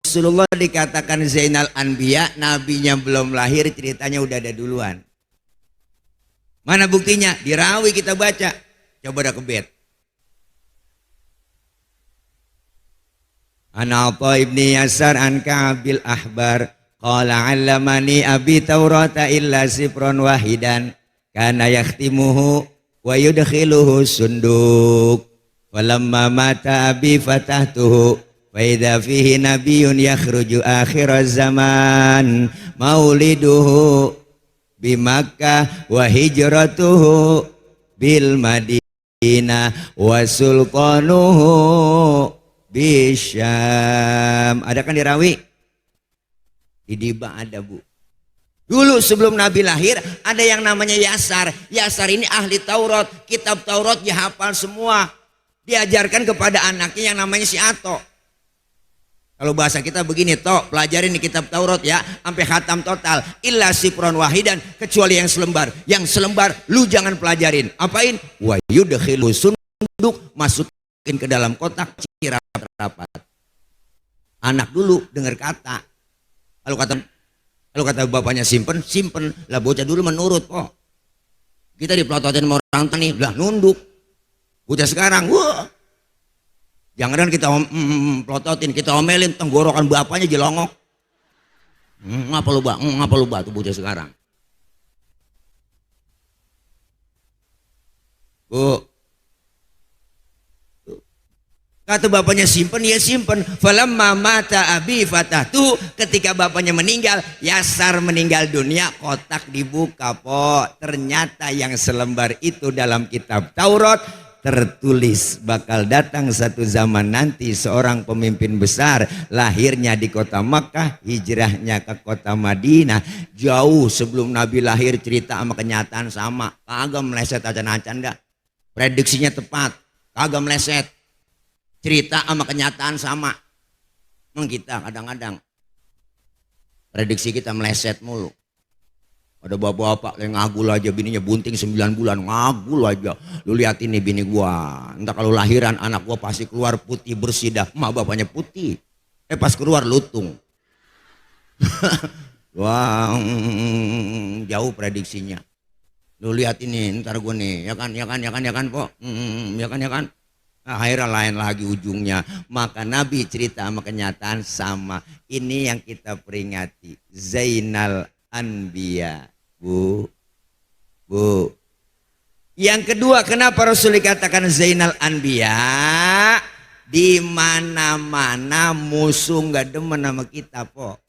Rasulullah dikatakan Zainal Anbiya, nabinya belum lahir, ceritanya udah ada duluan. Mana buktinya? Di Rawi kita baca. Coba dah ke bed. An Atha ibni Yasar an Ka'bil Ahbar qala 'allamani abi Taurata illa sifron wahidan kana yakhtimuhu wa yudkhiluhu sunduk walamma mata abi fatahtuhu wa idza fihi nabiyyun yakhruju akhir zaman mauliduhu bi Makkah wa hijratuhu bil Madinah wa sultanuhu Bisyam. Ada kan di Rawi? Di Diba ada, Bu. Dulu sebelum Nabi lahir ada yang namanya Yasar. Yasar ini ahli Taurat, kitab Taurat dihafal semua. Diajarkan kepada anaknya yang namanya si Ato. Kalau bahasa kita begini, Tok, pelajarin di kitab Taurat ya, sampai khatam total. Illa sifron wahidan, kecuali yang selembar. Yang selembar lu jangan pelajarin. Apain? Wa yudkhilu sunduk, masukin ke dalam kotak rapat. Anak dulu dengar kata. Kalau kata bapaknya simpen lah, bocah dulu menurut kok. Kita dipelototin sama orang tua nih, lah nunduk. Bocah sekarang, wah. Jangan kita pelototin, kita omelin, tenggorokan bapaknya jelongok. Ngapa lu tuh bocah sekarang. Bu, kata bapaknya simpen, ya simpen. Falamma mata abi fatahtu, ketika bapaknya meninggal, Yasar meninggal dunia, kotak dibuka, po. Ternyata yang selembar itu dalam kitab Taurat tertulis bakal datang satu zaman nanti seorang pemimpin besar, lahirnya di kota Makkah, hijrahnya ke kota Madinah. Jauh sebelum Nabi lahir, cerita sama kenyataan sama. Kagak meleset acan-acan dah. Prediksinya tepat, kagak meleset. Cerita sama kenyataan sama. Memang kita kadang-kadang prediksi kita meleset mulu. Ada bapak-bapak yang ngagul aja, bininya bunting 9 bulan, ngagul aja. Lu lihat ini bini gua, entah kalau lahiran anak gua pasti keluar putih bersih dah. Emak bapaknya putih, pas keluar lutung. Wah, jauh prediksinya. Lu lihat ini, ntar gua nih, ya kan po, ya kan. Akhirnya lain lagi ujungnya. Maka Nabi cerita sama kenyataan sama. Ini yang kita peringati, Zainal Anbiya, Bu. Yang kedua, kenapa Rasul dikatakan Zainal Anbiya? Di mana-mana musuh nggak demen sama kita, po.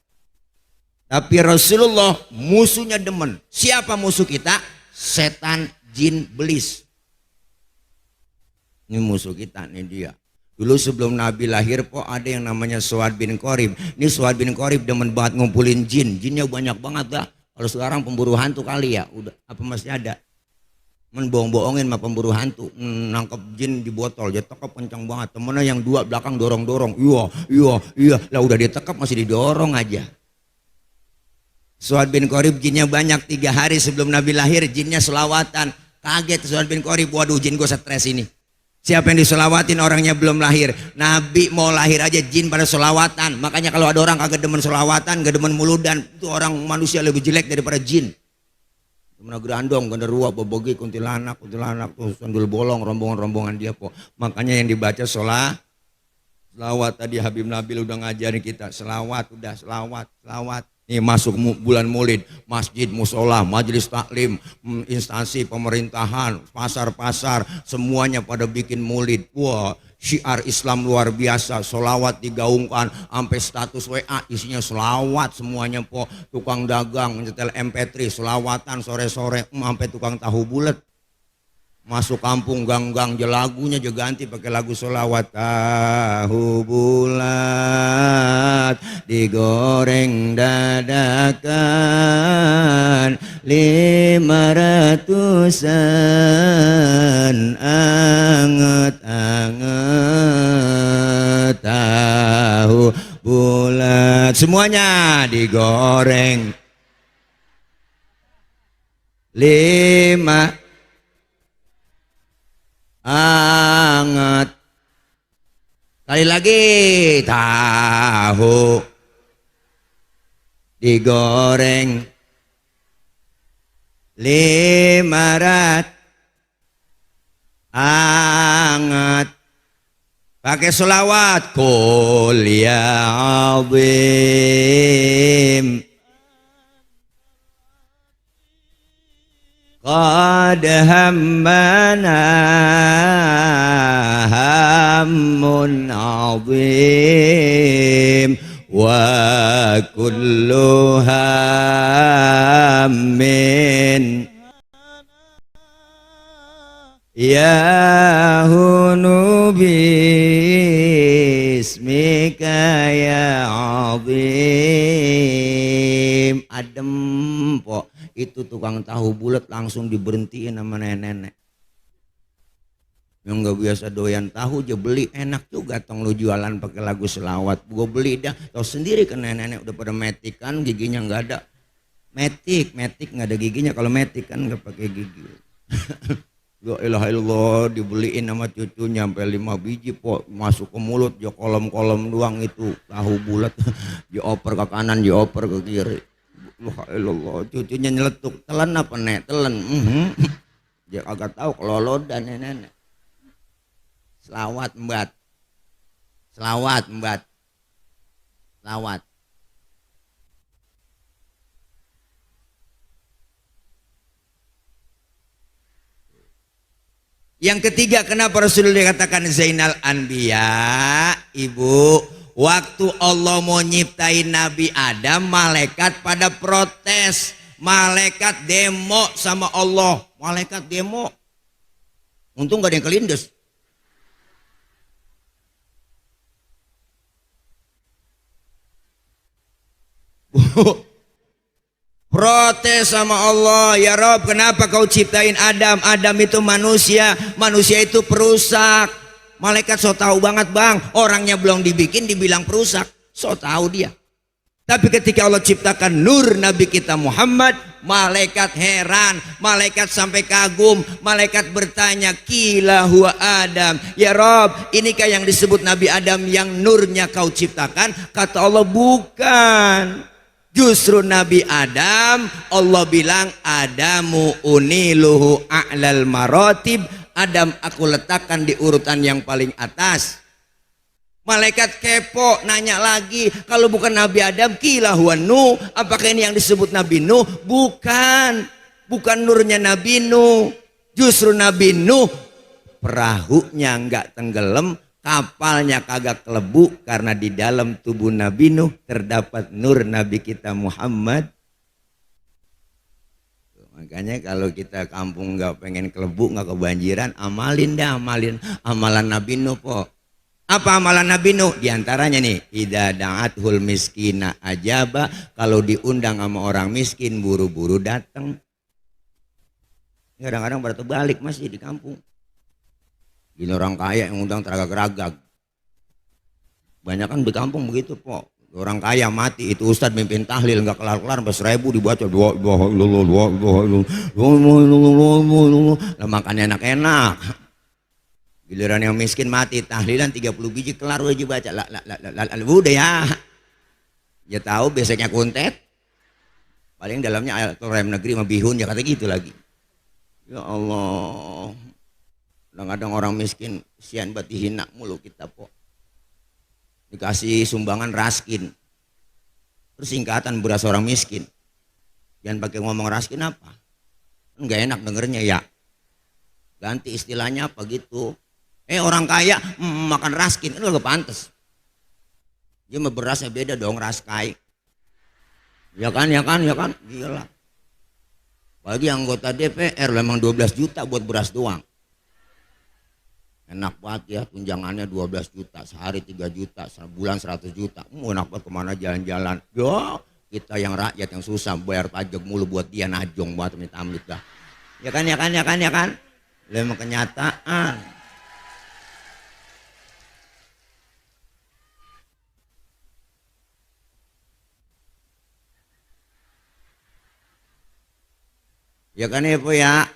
Tapi Rasulullah musuhnya demen. Siapa musuh kita? Setan, jin, belis. Ini musuh kita nih dia. Dulu sebelum Nabi lahir, po, ada yang namanya Suad bin Qorib. Ini Suad bin Qorib demen banget ngumpulin jin. Jinnya banyak banget dah. Kalau sekarang pemburu hantu kali ya, udah apa masih ada? Bohong-bohongin sama pemburu hantu, nangkep jin di botol, dia tekap kencang banget. Temennya yang dua belakang dorong-dorong, iya, lah udah ditekap masih didorong aja. Suad bin Qorib jinnya banyak. 3 hari sebelum Nabi lahir jinnya selawatan. Kaget Suad bin Qorib, waduh jin gue stres ini. Siapa yang diselawatin orangnya belum lahir. Nabi mau lahir aja jin pada selawatan. Makanya kalau ada orang kagak demen selawatan, gak demen muludan, itu orang manusia lebih jelek daripada jin. Mana gerandong, genderuwo, bobogi, kuntilanak tuh sandul bolong, rombongan dia, po. Makanya yang dibaca selawat tadi Habib Nabil udah ngajarin kita, selawat. Nih masuk bulan Maulid, masjid, musola, majelis taklim, instansi pemerintahan, pasar-pasar, semuanya pada bikin Maulid. Wah, syiar Islam luar biasa. Solawat digaungkan sampai status WA isinya selawat semuanya, po. Tukang dagang nyetel MP3 selawatan sore-sore, sampai tukang tahu bulat masuk kampung gang-gang lagunya juga ganti pakai lagu solawat. Tahu bulat digoreng dadakan 500-an anget-anget. Tahu bulat semuanya digoreng 5 anget. Kali lagi tahu digoreng 500 anget pakai sholawat qul ya azim qad hammana hammun azim wa kullu hammin ya hunu bismika ya azim. Adem po. Itu tukang tahu bulat langsung diberhentiin sama nenek-nenek. Yang nggak biasa doyan tahu aja beli, enak juga tong lu jualan pakai lagu selawat. Gue beli dah, tau sendiri kan nenek-nenek udah pada metik kan, giginya nggak ada. Metik nggak ada giginya, kalau metik kan nggak pakai gigi. La ilaha illallah, dibeliin sama cucunya sampai 5 biji po, masuk ke mulut ya kolom-kolom doang itu tahu bulat. Dioper ke kanan, dioper ke kiri. La ilallah, cucunya nyeletuk, telan apa nek? Telan. Dia kagak tahu kelolodan nenek. Selawat mbat. Selawat. Yang ketiga, kenapa Rasulullah dikatakan Zainal Anbiya? Ibu, waktu Allah mau nyiptain Nabi Adam, malaikat pada protes. Malaikat demo sama Allah. Malaikat demo. Untung gak ada yang kelindes. Protes sama Allah, ya Rob, kenapa kau ciptain Adam? Adam itu manusia, manusia itu perusak. Malaikat so tahu banget bang, orangnya belum dibikin dibilang perusak, so tahu dia. Tapi ketika Allah ciptakan nur Nabi kita Muhammad, malaikat heran, malaikat sampai kagum, malaikat bertanya, kila huwa Adam, ya Rob, inikah yang disebut Nabi Adam yang nurnya kau ciptakan? Kata Allah, bukan. Justru Nabi Adam, Allah bilang Adamu uniluhu a'lal maratib, Adam aku letakkan di urutan yang paling atas. Malaikat kepo nanya lagi, kalau bukan Nabi Adam kila huwa Nuh, apakah ini yang disebut Nabi Nuh? Bukan nurnya Nabi Nuh. Justru Nabi Nuh perahunya enggak tenggelam, kapalnya kagak kelebu, karena di dalam tubuh Nabi Nuh terdapat nur Nabi kita Muhammad. Makanya kalau kita kampung nggak pengen kelebu, nggak kebanjiran, amalin amalan Nabi Nuh po. Apa amalan Nabi Nuh? Di antaranya nih, idza da'athul miskina ajaba, kalau diundang sama orang miskin buru-buru datang. Kadang-kadang pada terbalik masih di kampung. Gini orang kaya yang undang teragak-ragak. Banyak kan di kampung begitu po. Orang kaya mati, itu ustadz mimpin tahlil nggak kelar-kelar sampai 1000 dibaca dua. Lah makannya enak-enak. Giliran yang miskin mati, tahlilan 30 biji kelar aja baca. Udah ya. Ya tahu biasanya kuntet. Paling dalamnya ayat rem negeri sama bihun ya kata gitu lagi. Ya Allah. Kadang-kadang orang miskin sian buat dihina mulu kita po. Dikasih sumbangan raskin. Terus singkatan beras orang miskin. Jangan pakai ngomong raskin apa? Enggak enak dengernya ya. Ganti istilahnya apa gitu. Orang kaya makan raskin itu gak pantas. Dia mah berasnya beda dong, raskai. Ya kan. Gila. Bagi anggota DPR memang 12 juta buat beras doang. Enak banget ya, tunjangannya 12 juta, sehari 3 juta, sebulan 100 juta. Enak banget kemana jalan-jalan. Yo, kita yang rakyat yang susah bayar pajak mulu buat dia najong buat amit-amit dah. Ya kan. Memang kenyataan. Ya kan ya po ya.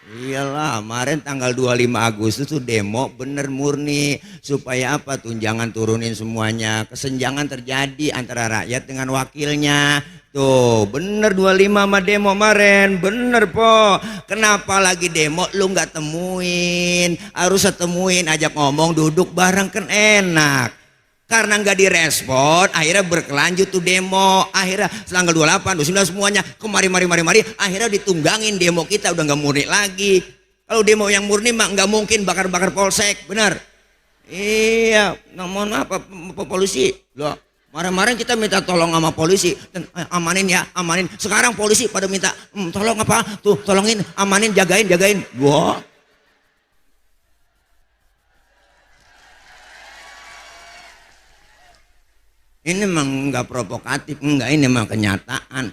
Iyalah, kemarin tanggal 25 Agustus tuh demo bener murni. Supaya apa? Tunjangan turunin semuanya. Kesenjangan terjadi antara rakyat dengan wakilnya. Tuh bener 25 sama demo kemarin. Bener po. Kenapa lagi demo lu nggak temuin? Harus temuin, ajak ngomong, duduk bareng kan enak. Karena nggak direspon, akhirnya berkelanjut tuh demo. Akhirnya tanggal 28, 29 semuanya mari. Akhirnya ditunggangin demo kita udah nggak murni lagi. Kalau demo yang murni mah nggak mungkin bakar-bakar polsek, benar? Iya, nah, mohon maaf Pak Polisi. Loh, kemarin kita minta tolong sama polisi, amanin ya, amanin. Sekarang polisi pada minta tolong apa? Tuh, tolongin, amanin, jagain. Wah. Ini memang nggak provokatif, enggak, ini memang kenyataan.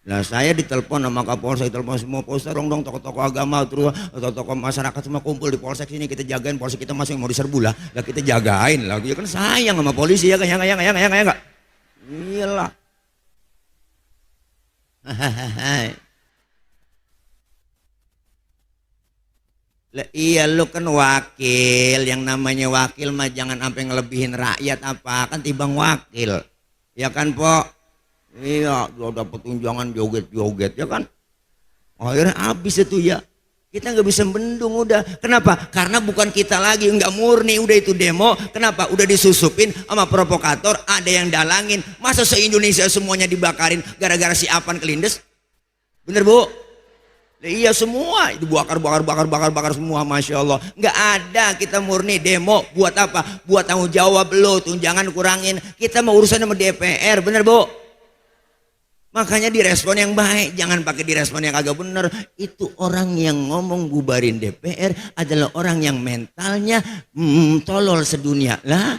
Lah saya ditelepon sama Kapolsek, telepon semua polsek, dong tokoh-tokoh agama, terus tokoh-tokoh masyarakat semua kumpul di polsek sini, kita jagain polsek kita masing mau diserbu lah kita jagain lah. Ya kan sayang sama polisi ya kan, ya enggak. Iyalah. Iya lu kan wakil, yang namanya wakil mah jangan sampai ngelebihin rakyat apa kan timbang wakil, ya kan po? Iya, udah dapet tunjangan joget ya kan, akhirnya habis itu ya, kita nggak bisa bendung udah. Kenapa? Karena bukan kita lagi, nggak murni udah itu demo. Kenapa? Udah disusupin sama provokator, ada yang dalangin. Masa se-Indonesia semuanya dibakarin gara-gara si Apan kelindes? Bener bu? Iya semua itu bakar semua, masya Allah. Nggak ada, kita murni demo buat apa? Buat tanggung jawab lo, tunjangan kurangin. Kita mau urusan sama DPR, bener bu? Makanya direspon yang baik, jangan pakai direspon yang agak bener. Itu orang yang ngomong bubarin DPR adalah orang yang mentalnya tolol sedunia lah.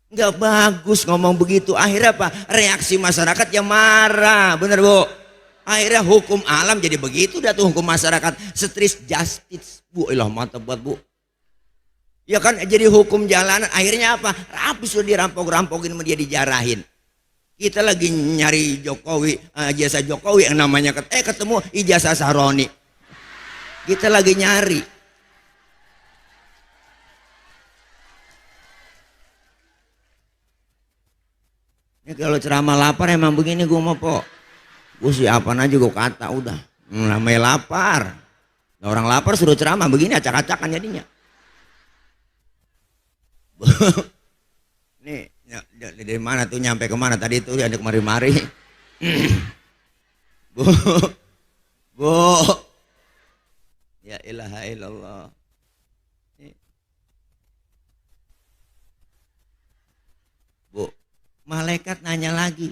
Nggak bagus ngomong begitu. Akhirnya apa? Reaksi masyarakat yang marah, bener bu? Akhirnya hukum alam jadi begitu dah tuh, hukum masyarakat stress justice bu, ilah mantap buat bu. Ya kan jadi hukum jalanan, akhirnya apa? Habis sudah dirampok-rampokin sama dia, dijarahin. Kita lagi nyari Jokowi, ijazah Jokowi yang namanya ketemu ijazah Saroni. Kita lagi nyari. Ini kalau ceramah lapar emang begini gue mau po. Gue sih apaan aja gue kata udah namanya lapar. Nah, orang lapar suruh ceramah begini acak-acakan jadinya. Nih dari mana tuh, nyampe kemana tadi tuh, ada kemari-mari. Bu ya ilaha illallah. Bu, malaikat nanya lagi.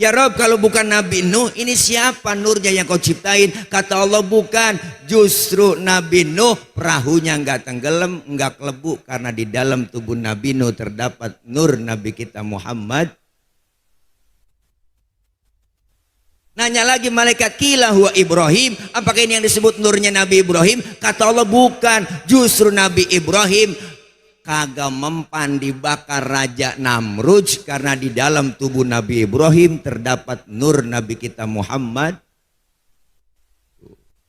Ya Rob, kalau bukan Nabi Nuh, ini siapa nurnya yang kau ciptain? Kata Allah bukan, justru Nabi Nuh perahunya nggak tenggelam, nggak kelebu, karena di dalam tubuh Nabi Nuh terdapat nur Nabi kita Muhammad. Nanya lagi malaikat, kila huwa Ibrahim, apakah ini yang disebut nurnya Nabi Ibrahim? Kata Allah bukan, justru Nabi Ibrahim kagak mempan dibakar Raja Namrud, karena di dalam tubuh Nabi Ibrahim terdapat nur Nabi kita Muhammad.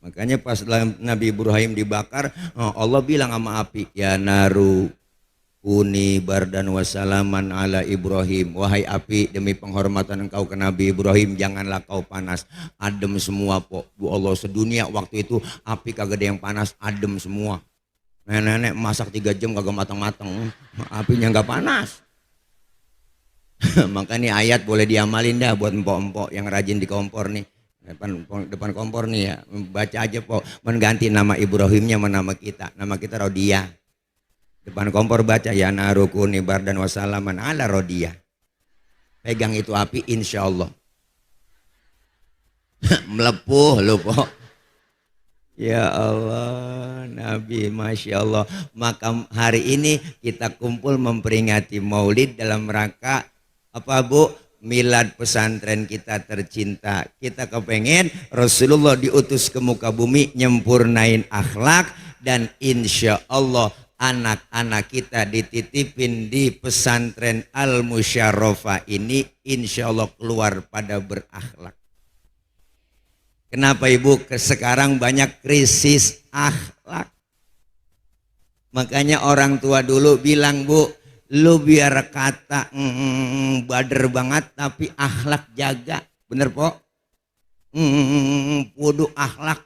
Makanya pas Nabi Ibrahim dibakar, Allah bilang sama api, ya naru kuni bardan wassalaman ala Ibrahim. Wahai api, demi penghormatan engkau ke Nabi Ibrahim, janganlah kau panas, adem semua po. Bu Allah, sedunia waktu itu api kagak ada yang panas, adem semua. Nenek masak 3 jam kagak matang-matang, apinya nggak panas. Makanya ayat boleh diamalin dah buat empok-empok yang rajin di kompor nih, depan kompor nih ya, baca aja po, mengganti nama Ibrahimnya sama nama kita Rodia. Depan kompor baca ya narukuni bardan wassalaman ala Rodia. Pegang itu api, insya Allah melepuh lu po. Ya Allah, Nabi, Masya Allah. Maka hari ini kita kumpul memperingati Maulid dalam rangka apa bu? Milad pesantren kita tercinta. Kita kepengen Rasulullah diutus ke muka bumi nyempurnain akhlak, dan insya Allah anak-anak kita dititipin di pesantren Al Musyarrafah ini, insya Allah keluar pada berakhlak. Kenapa ibu? Sekarang banyak krisis akhlak. Makanya orang tua dulu bilang, bu, lu biar kata bader banget tapi akhlak jaga. Bener po? Kudu akhlak.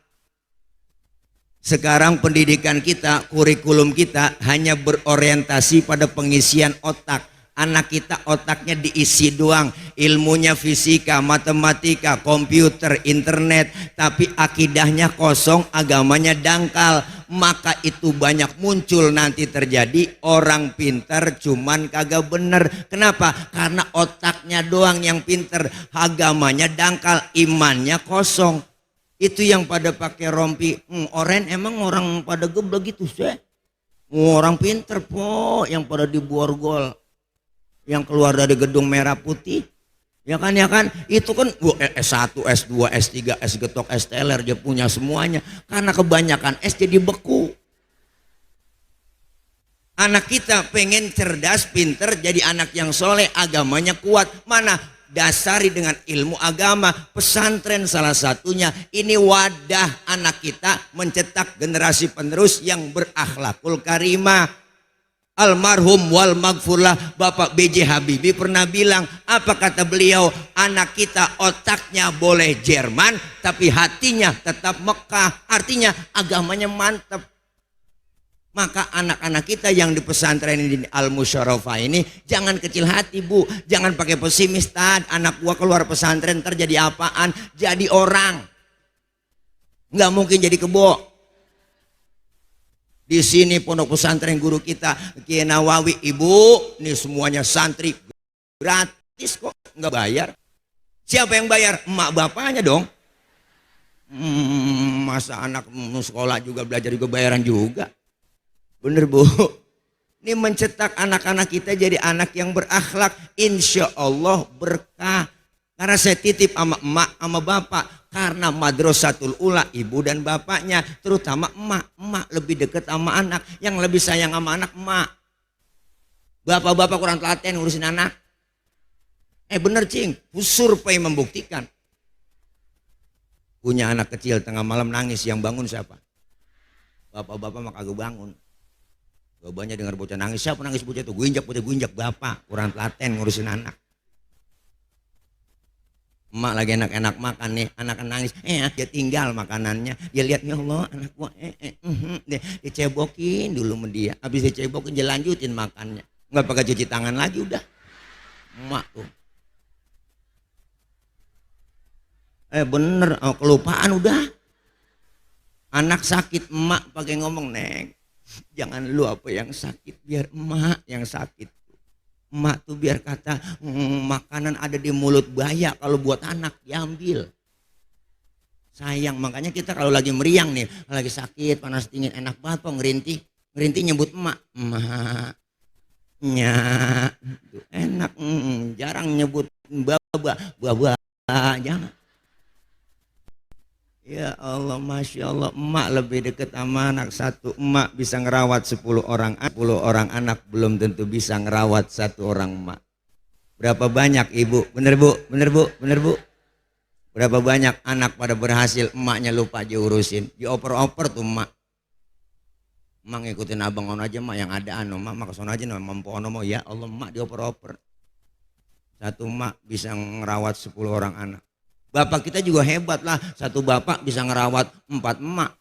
Sekarang pendidikan kita, kurikulum kita hanya berorientasi pada pengisian otak. Anak kita otaknya diisi doang, ilmunya fisika, matematika, komputer, internet, tapi akidahnya kosong, agamanya dangkal. Maka itu banyak muncul nanti terjadi orang pintar cuman kagak bener. Kenapa? Karena otaknya doang yang pintar, agamanya dangkal, imannya kosong. Itu yang pada pakai rompi oren, emang orang pada geblek gitu sih. Orang pintar po yang pada diborgol, yang keluar dari gedung merah putih, ya kan itu kan S1, S2, S3, S getok, S teler dia punya semuanya. Karena kebanyakan S jadi beku. Anak kita pengen cerdas, pinter, jadi anak yang soleh, agamanya kuat. Mana? Dasari dengan ilmu agama. Pesantren salah satunya. Ini wadah anak kita mencetak generasi penerus yang berakhlakul karimah. Almarhum wal magfurlah Bapak B.J. Habibie pernah bilang, apa kata beliau? Anak kita otaknya boleh Jerman tapi hatinya tetap Mekah. Artinya agamanya mantap. Maka anak-anak kita yang di pesantren ini, Al Musyarafah ini, jangan kecil hati bu, jangan pakai pesimis. Anak gua keluar pesantren terjadi apaan? Jadi orang, nggak mungkin jadi kebo. Di sini pondok pesantren guru kita Kiai Nawawi, ibu, ini semuanya santri gratis kok, nggak bayar. Siapa yang bayar? Emak bapaknya dong. Masa anak sekolah juga belajar juga bayaran juga. Bener bu. Ini mencetak anak-anak kita jadi anak yang berakhlak. Insya Allah berkah. Karena saya titip sama emak sama bapak. Karena madrasatul ula, ibu dan bapaknya, terutama emak lebih dekat sama anak. Yang lebih sayang sama anak emak. Bapak-bapak kurang telaten ngurusin anak. Bener cing, survei membuktikan. Punya anak kecil tengah malam nangis, yang bangun siapa? Bapak-bapak mah kagak bangun. Bapaknya dengar bocah nangis, siapa nangis bocah itu? Gue injak bapak, kurang telaten ngurusin anak. Emak lagi enak-enak makan nih, anak nangis, dia tinggal makanannya, dia lihat ya Allah anak gua, dia cebokin dulu sama dia, habis dia cebokin dia lanjutin makannya, nggak pakai cuci tangan lagi udah, emak tuh, bener, kelupaan udah, anak sakit emak pakai ngomong, neng, jangan lu apa yang sakit, biar emak yang sakit. Emak tuh biar kata makanan ada di mulut bahaya, kalau buat anak diambil. Sayang, makanya kita kalau lagi meriang nih, lagi sakit, panas dingin, enak banget kok ngerintih nyebut emak, emaknya, enak, jarang nyebut baba, jangan. Ya Allah, Masya Allah, emak lebih dekat sama anak. Satu emak bisa ngerawat 10 orang anak belum tentu bisa ngerawat satu orang emak. Berapa banyak ibu, bener bu, berapa banyak anak pada berhasil, emaknya lupa diurusin, dioper-oper tuh emak. Emak ngikutin abang ono aja emak, yang ada emak kesana aja mampu ono, ya Allah emak dioper-oper. Satu emak bisa ngerawat 10 orang anak. Bapak kita juga hebat lah, satu bapak bisa ngerawat 4 emak.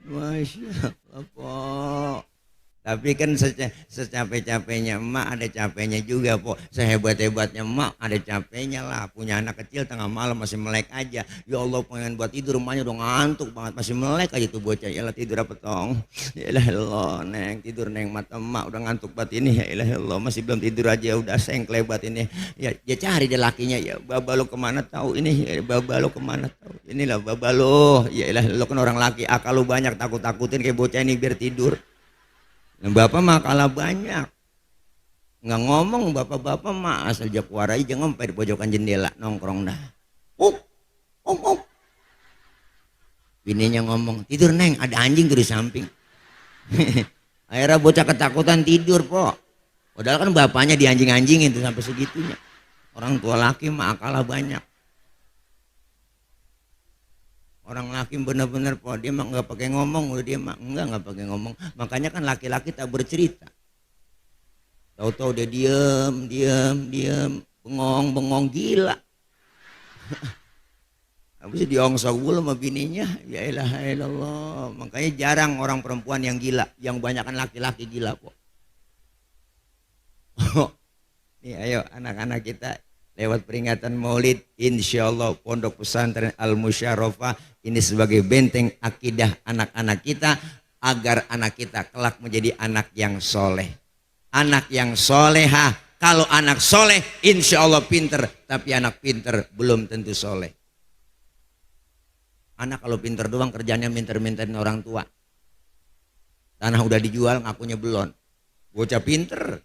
Masya Allah. Tapi kan secapek-capeknya emak ada capeknya juga po. Sehebat-hebatnya emak ada capeknya lah. Punya anak kecil tengah malam masih melek aja. Ya Allah pengen buat tidur, rumahnya udah ngantuk banget masih melek aja tuh bocah. Ya Allah tidur apa tong? Ya Allah neng tidur neng, mata emak udah ngantuk banget ini. Ya Allah masih belum tidur aja udah sengklebat ini. Ya cari deh lakinya, ya baba lo kemana tahu ini? Ya baba lo kemana tahu? Inilah baba lo. Ya Allah lo kan orang laki, akal lo banyak, takut-takutin kayak bocah ini biar tidur. Bapak mah kalah banyak, nggak ngomong bapak-bapak mah asal jakuar aja ngompe di pojokan jendela nongkrong dah. Bininya ngomong, tidur neng, ada anjing tuh di samping. Akhirnya bocah ketakutan tidur po. Padahal kan bapaknya dianjing-anjingin tuh sampai segitunya. Orang tua laki mah akalah banyak. Orang laki bener-bener po, dia mah nggak pakai ngomong, dia mah nggak pakai ngomong. Makanya kan laki-laki tak bercerita. Tahu-tahu dia diem, bengong gila. Habis diongsok dulu sama bininya, ya ilaha illallah. Makanya jarang orang perempuan yang gila, yang banyak kan laki-laki gila kok. Nih ayo anak-anak kita lewat peringatan Maulid, insya Allah Pondok Pesantren Al Musyarofah ini sebagai benteng akidah anak-anak kita agar anak kita kelak menjadi anak yang soleh, anak yang solehah. Kalau anak soleh, insya Allah pinter, tapi anak pinter belum tentu soleh. Anak kalau pinter doang kerjanya minter-minterin orang tua. Tanah udah dijual ngakunya belum. Bocah pinter,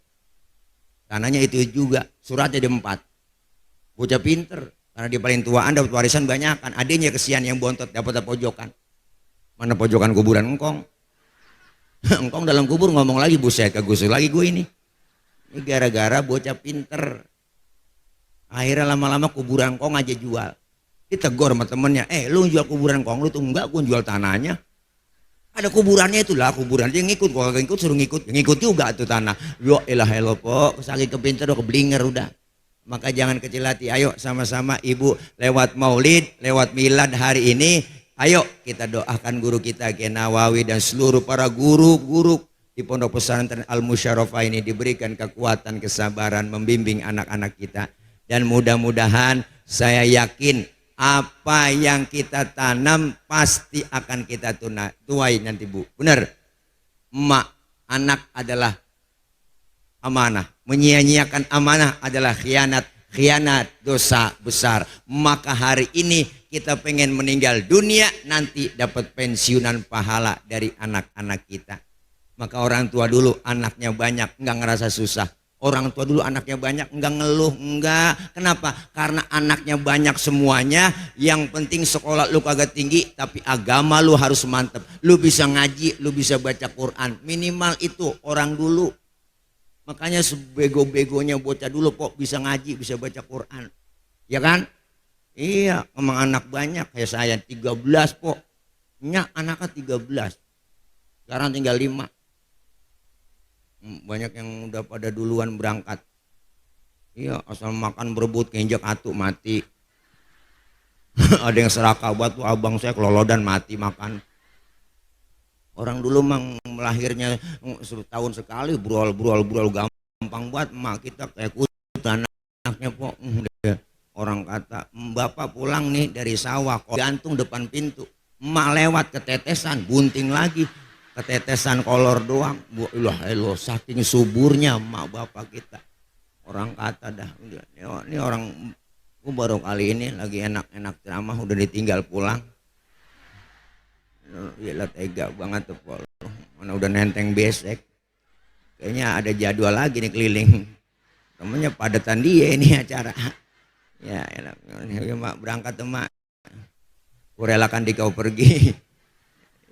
tanahnya itu juga, suratnya ada 4. Bocah pinter, karena dia paling tuaan dapat warisan banyak kan. Adiknya kesian yang bontot dapat pojokan. Mana pojokan kuburan engkong? Engkong dalam kubur ngomong lagi, buset kegusur lagi gue ini. Ini gara-gara bocah pinter. Akhirnya lama-lama kuburan engkong aja jual. Ditegur sama temennya, lu jual kuburan engkong lu tuh. Enggak, gue jual tanahnya. Ada kuburannya itulah, kuburan dia ngikut, kalau ngikut suruh ngikut, ngikut juga tuh tanah. Yo elah elo po, saking kepinter udah keblinger udah. Maka jangan kecil hati, ayo sama-sama ibu lewat maulid, lewat milad hari ini, ayo kita doakan guru kita Kiai Nawawi dan seluruh para guru-guru di Pondok Pesantren Al Musyarofah ini diberikan kekuatan, kesabaran membimbing anak-anak kita. Dan mudah-mudahan saya yakin apa yang kita tanam pasti akan kita tuai nanti Bu. Benar, emak anak adalah amanah, menyia-nyiakan amanah adalah khianat, khianat dosa besar. Maka hari ini kita pengen meninggal dunia nanti dapat pensiunan pahala dari anak-anak kita. Maka orang tua dulu anaknya banyak nggak ngerasa susah. Orang tua dulu anaknya banyak enggak ngeluh, enggak. Kenapa? Karena anaknya banyak semuanya. Yang penting sekolah lu kagak tinggi, tapi agama lu harus mantep. Lu bisa ngaji, lu bisa baca Quran. Minimal itu orang dulu. Makanya sebego-begonya bocah dulu kok bisa ngaji, bisa baca Quran. Ya kan? Iya, emang anak banyak. Kayak saya 13 kok. Nyak anaknya 13. Sekarang tinggal 5. Banyak yang udah pada duluan berangkat. Iya, asal makan berebut keinjak atu mati. Ada yang serakabat tuh abang saya kelolodan mati makan. Orang dulu mang melahirnya setahun sekali brol gampang buat emak kita kayak kuda anaknya kok. Orang kata bapak pulang nih dari sawah kok gantung depan pintu. Emak lewat ketetesan bunting lagi. Ketetesan kolor doang. Ilah saking suburnya emak bapak kita. Orang kata dah ini orang gua baru kali ini lagi enak-enak ceramah udah ditinggal pulang. Gila tega banget tuh Pol. Mana udah nenteng besek. Kayaknya ada jadwal lagi nih keliling. Temennya padatan dia ini acara. Ya mak berangkat tuh mak. Kurelakan di kau pergi.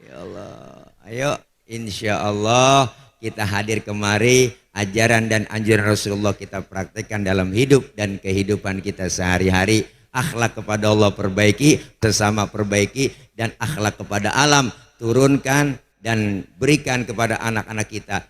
Ya Allah. Ayo insya Allah kita hadir kemari, ajaran dan anjuran Rasulullah kita praktekkan dalam hidup dan kehidupan kita sehari-hari. Akhlak kepada Allah perbaiki, sesama perbaiki, dan akhlak kepada alam turunkan dan berikan kepada anak-anak kita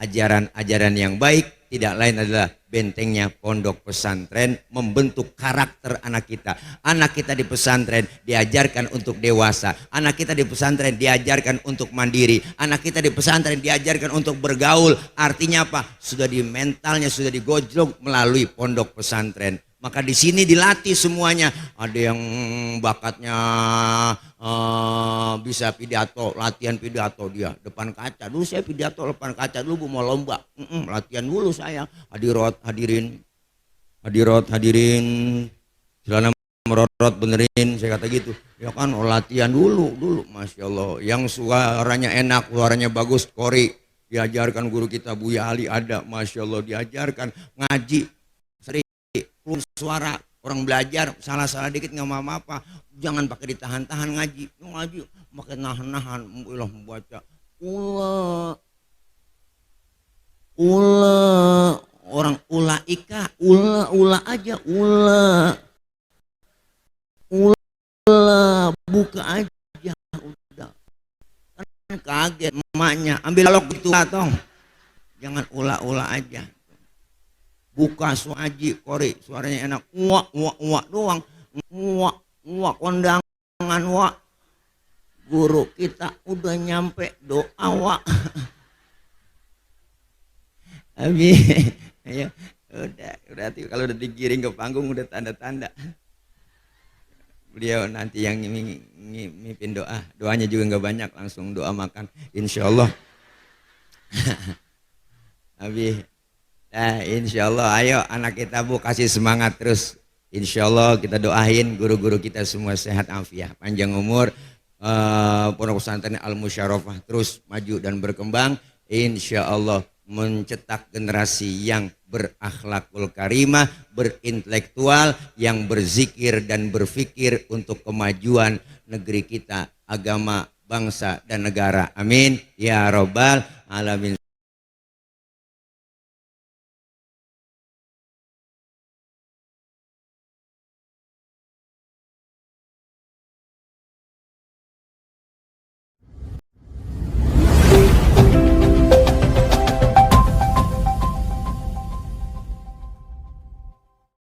ajaran-ajaran yang baik. Tidak lain adalah bentengnya pondok pesantren membentuk karakter anak kita. Anak kita di pesantren diajarkan untuk dewasa. Anak kita di pesantren diajarkan untuk mandiri. Anak kita di pesantren diajarkan untuk bergaul. Artinya apa? Sudah di mentalnya sudah digojlok melalui pondok pesantren. Maka di sini dilatih semuanya. Ada yang bakatnya bisa pidato, latihan pidato dia depan kaca. Dulu saya pidato depan kaca dulu mau lomba. Latihan dulu saya. Hadirin. Celana merorot benerin, saya kata gitu. Ya kan latihan dulu. Masya Allah. Yang suaranya enak, suaranya bagus, kori. Diajarkan guru kita Buya Ali ada. Masya Allah diajarkan ngaji. Suara orang belajar salah-salah dikit nggak apa-apa, jangan pakai ditahan-tahan ngaji pakai nahan-nahan membaca ula, orang ulaika, ula aja, ula, buka aja, udah. Kan kaget emaknya, ambil lok itu tong, jangan ula aja. Buka suaji kori, suaranya enak, uak doang, uak kondangan wak. Guru kita udah nyampe doa wak. Abi, ya udah kalau udah digiring ke panggung udah tanda-tanda. Beliau nanti yang mimpin doanya juga nggak banyak, langsung doa makan, insya Allah. Abi, insya Allah, ayo anak kita Bu kasih semangat terus. Insya Allah kita doain guru-guru kita semua sehat afiat, panjang umur, pondok pesantren Al Musyarafah terus maju dan berkembang. Insya Allah mencetak generasi yang berakhlakul karimah, berintelektual, yang berzikir dan berfikir untuk kemajuan negeri kita, agama, bangsa dan negara. Amin ya robbal alamin.